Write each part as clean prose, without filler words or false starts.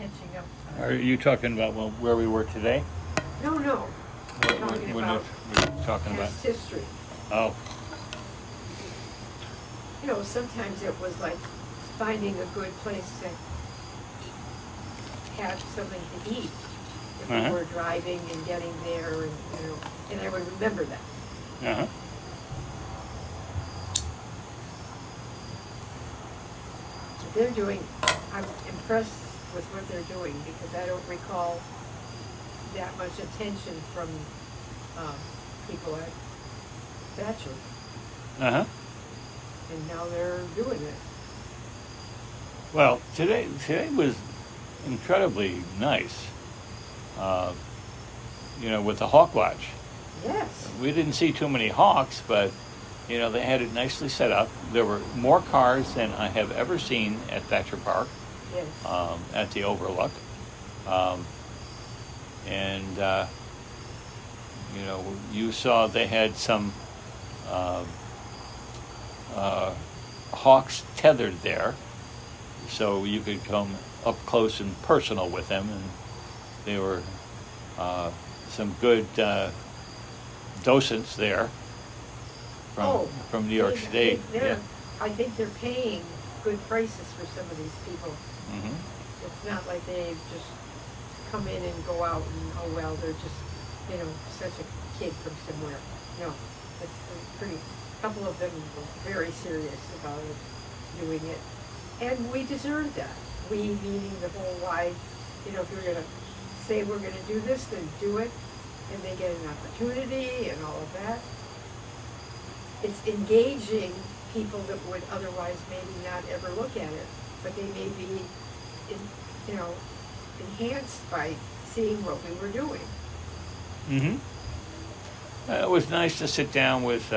catching up. Are you talking about where we were today? No. What Talking we're about talking about? past history. Oh, You know, sometimes it was like finding a good place to have something to eat. If we were driving and getting there, and and I would remember that. uh-huh. They're doing, I'm impressed with what they're doing because I don't recall that much attention from people at Thatcher, Uh-huh. and now they're doing it. Well, today was incredibly nice. With the hawk watch. Yes. We didn't see too many hawks, but they had it nicely set up. There were more cars than I have ever seen at Thatcher Park. Yes. At the Overlook. You saw they had some hawks tethered there, so you could come up close and personal with them, and they were some good docents there from New York State. Yeah. I think they're paying good prices for some of these people. Mm-hmm. It's not like they just come in and go out and they're just such a kid from somewhere. No, it's pretty. A couple of them were very serious about it, doing it, and we deserve that. We meaning the whole wide. If you're going to say we're going to do this, then do it, and they get an opportunity and all of that. It's engaging people that would otherwise maybe not ever look at it, but they may be, enhanced by seeing what we were doing. Mm-hmm. It was nice to sit down with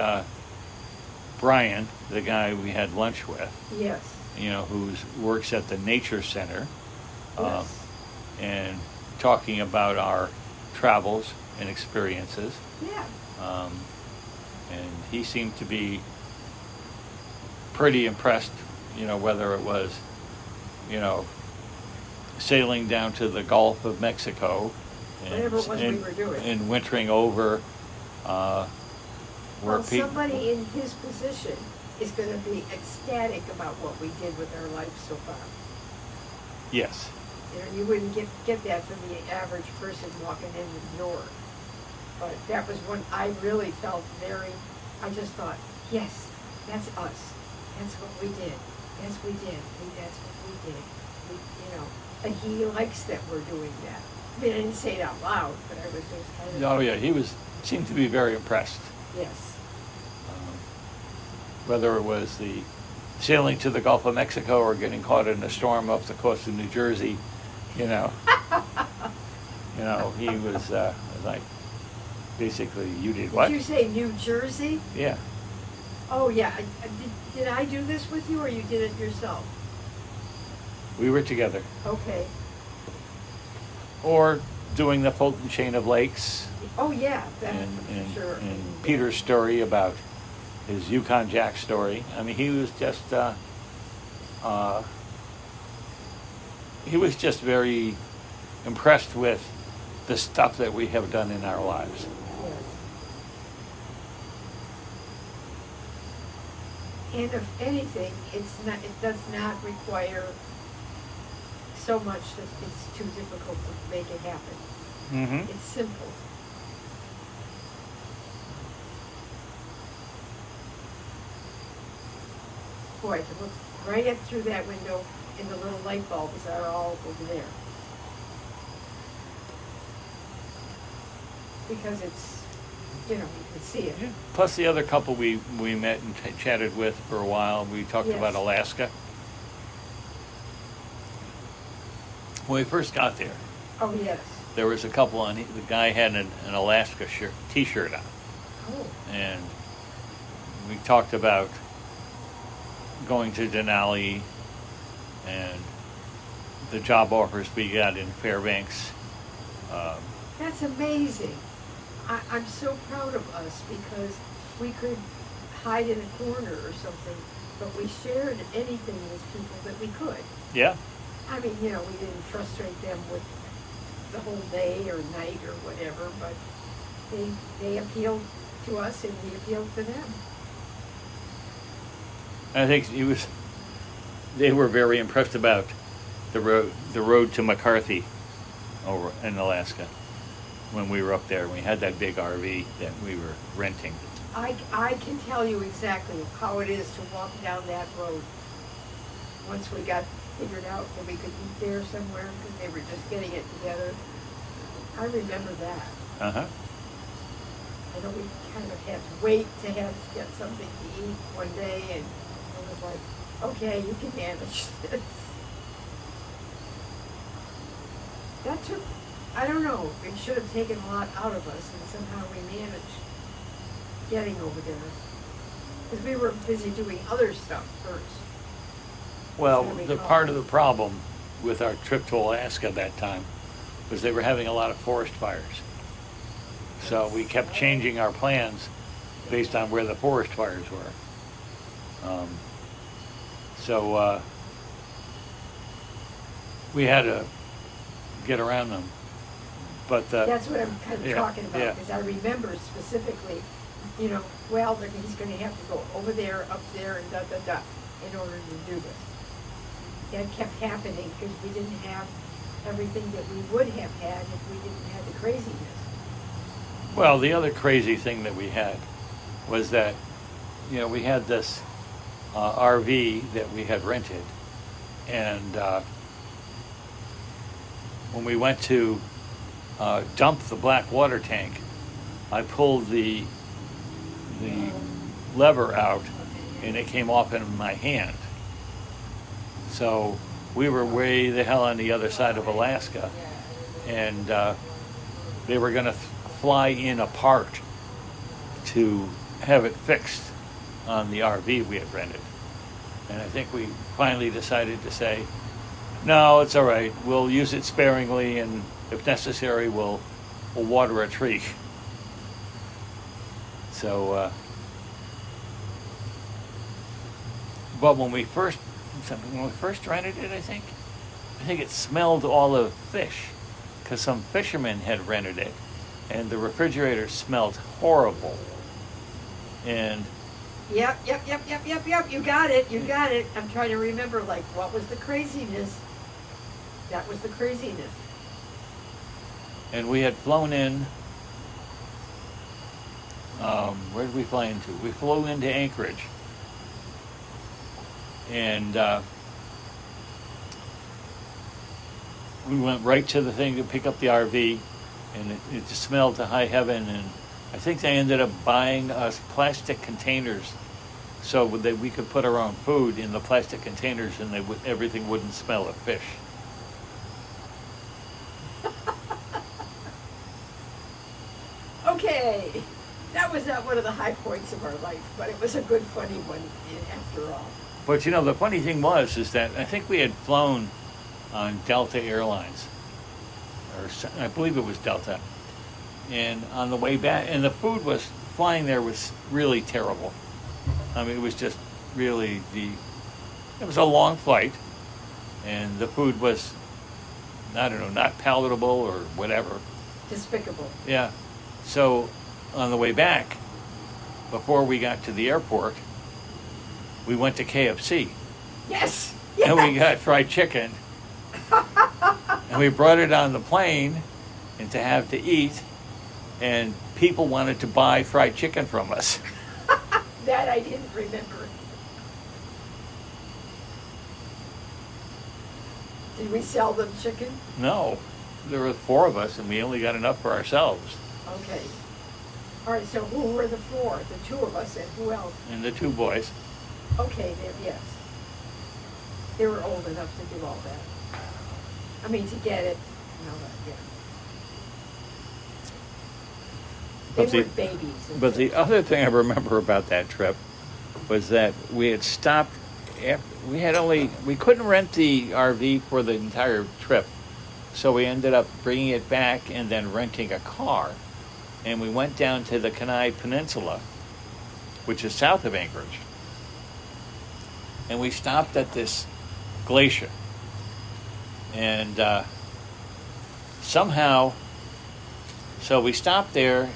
Brian, the guy we had lunch with. Yes. Who works at the Nature Center, Yes. and talking about our travels and experiences. Yeah. And he seemed to be pretty impressed, whether it was, sailing down to the Gulf of Mexico Whatever it was we were doing. And wintering over where somebody in his position is going to be ecstatic about what we did with our life so far. Yes. You wouldn't get that from the average person walking in the door. But that was one I really felt I just thought, yes, that's us. That's what we did. Yes, we did. That's what we did. And he likes that we're doing that. I mean, I didn't say it out loud, but I was just kind of... Oh, yeah, seemed to be very impressed. Yes. Whether it was the sailing to the Gulf of Mexico or getting caught in a storm off the coast of New Jersey, he was like, basically, you did what? Did you say New Jersey? Yeah. Oh, yeah. Did I do this with you, or you did it yourself? We were together. Okay. Or doing the Fulton chain of lakes. Oh, yeah, that's and, for sure. And Peter's story about his Yukon Jack story. I mean, he was just very impressed with the stuff that we have done in our lives. Yes. And if anything, it does not require so much that it's too difficult to make it happen. Mm-hmm. It's simple. Boy, to look right up through that window and the little light bulbs are all over there. Because it's, you can see it. Yeah. Plus the other couple we met and chatted with for a while, we talked about Alaska. When we first got there, Oh, yes. there was a couple on, the guy had an Alaska t-shirt on. Oh. And we talked about going to Denali and the job offers we got in Fairbanks. That's amazing. I'm so proud of us because we could hide in a corner or something, but we shared anything with people that we could. Yeah. I mean, we didn't frustrate them with the whole day or night or whatever, but they appealed to us and we appealed to them. I think they were very impressed about the road to McCarthy over in Alaska when we were up there. We had that big RV that we were renting. I can tell you exactly how it is to walk down that road. Once we got figured out that we could eat there somewhere because they were just getting it together. I remember that. Uh-huh. I know we kind of had to wait to get something to eat one day, and it was like, okay, you can manage this. That took, I don't know, it should have taken a lot out of us, and somehow we managed getting over there. Because we were busy doing other stuff first. Well, the part of the problem with our trip to Alaska that time was they were having a lot of forest fires. So we kept changing our plans based on where the forest fires were. So we had to get around them. But that's what I'm kind of talking about, yeah. because I remember specifically, well, that he's going to have to go over there, up there, and da-da-da, in order to do this. That kept happening because we didn't have everything that we would have had if we didn't have the craziness. Well, the other crazy thing that we had was that, we had this RV that we had rented, and when we went to dump the black water tank, I pulled the lever out, and it came off in my hand. So we were way the hell on the other side of Alaska, and they were going to fly in a part to have it fixed on the RV we had rented. And I think we finally decided to say, no, it's all right. We'll use it sparingly, and if necessary, we'll water a tree. So, but when we first rented it, I think it smelled all of fish, because some fishermen had rented it, and the refrigerator smelled horrible. And Yep. You got it. I'm trying to remember, what was the craziness? That was the craziness. And we had flown in. Where did we fly into? We flew into Anchorage. And we went right to the thing to pick up the RV, and it just smelled to high heaven. And I think they ended up buying us plastic containers so that we could put our own food in the plastic containers, and everything wouldn't smell of fish. Okay, that was not one of the high points of our life, but it was a good, funny one after all. But the funny thing is that I think we had flown on Delta Airlines, or I believe it was Delta, and on the way back, and the food flying there was really terrible. I mean, it was just really it was a long flight, and the food was, I don't know, not palatable or whatever. Despicable. Yeah. So on the way back, before we got to the airport, we went to KFC. Yes. And we got fried chicken. And we brought it on the plane and to have to eat. And people wanted to buy fried chicken from us. That I didn't remember. Did we sell them chicken? No. There were 4 of us, and we only got enough for ourselves. Okay. All right, so who were the 4? The 2 of us, and who else? And the 2 boys. Okay, yes. They were old enough to do all that. I mean, to get it, yeah. They were babies. But the other thing I remember about that trip was that we had stopped. We couldn't rent the RV for the entire trip, so we ended up bringing it back and then renting a car. And we went down to the Kenai Peninsula, which is south of Anchorage. And we stopped at this glacier. And somehow, so we stopped there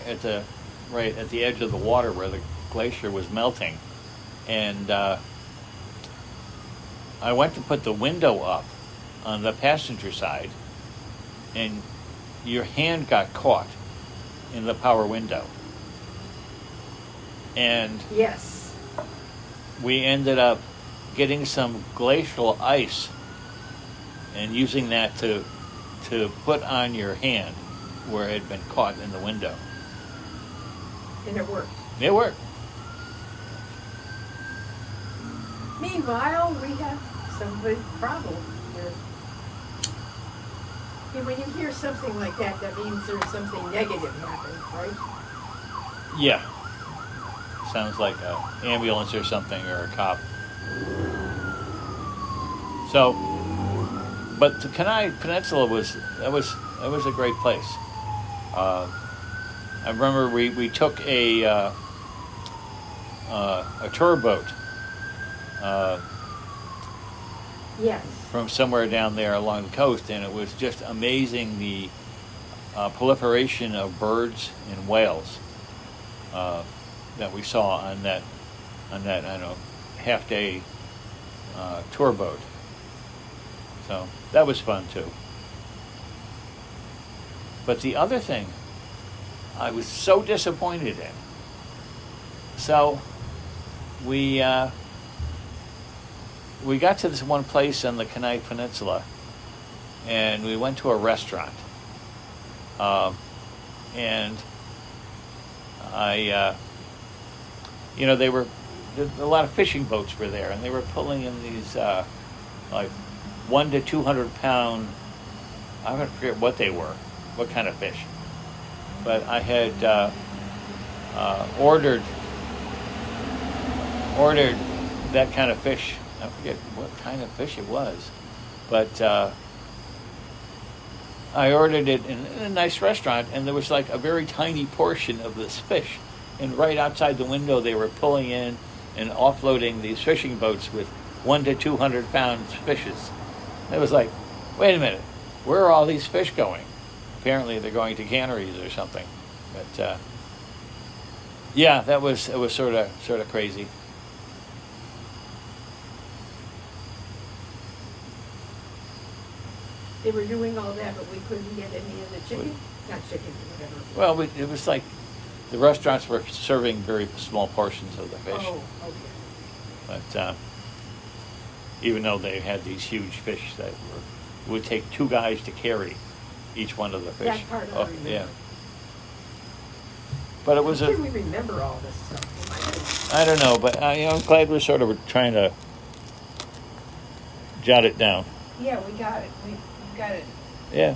right at the edge of the water where the glacier was melting, and I went to put the window up on the passenger side, and your hand got caught in the power window. And Yes. we ended up getting some glacial ice and using that to put on your hand where it had been caught in the window. And it worked. It worked. Meanwhile, we have some big problem here. And when you hear something like that, that means there's something negative happening, right? Yeah. Sounds like an ambulance or something, or a cop. So, but the Kenai Peninsula was a great place. I remember we took a tour boat Yes. from somewhere down there along the coast, and it was just amazing the proliferation of birds and whales that we saw on that I don't know, half day tour boat. So that was fun too. But the other thing I was so disappointed in. So we got to this one place on the Kenai Peninsula, and we went to a restaurant. And I, they were, a lot of fishing boats were there, and they were pulling in these, like 1 to 200 pound, I'm going to forget what they were, what kind of fish. But I had ordered that kind of fish. I forget what kind of fish it was, but I ordered it in a nice restaurant, and there was like a very tiny portion of this fish. And right outside the window, they were pulling in and offloading these fishing boats with 1 to 200 pounds fishes. It was like, wait a minute, where are all these fish going? Apparently, they're going to canneries or something. But yeah, it was sort of crazy. They were doing all that, but we couldn't get any of the chicken. Not chicken, whatever. Well, it was like the restaurants were serving very small portions of the fish. Oh, okay. But even though they had these huge fish that would take 2 guys to carry each one of the fish. That part I remember. Yeah. But it was How can we remember all this stuff? Oh, my goodness. I don't know, but I'm glad we're sort of trying to jot it down. Yeah, we got it. We got it. Yeah.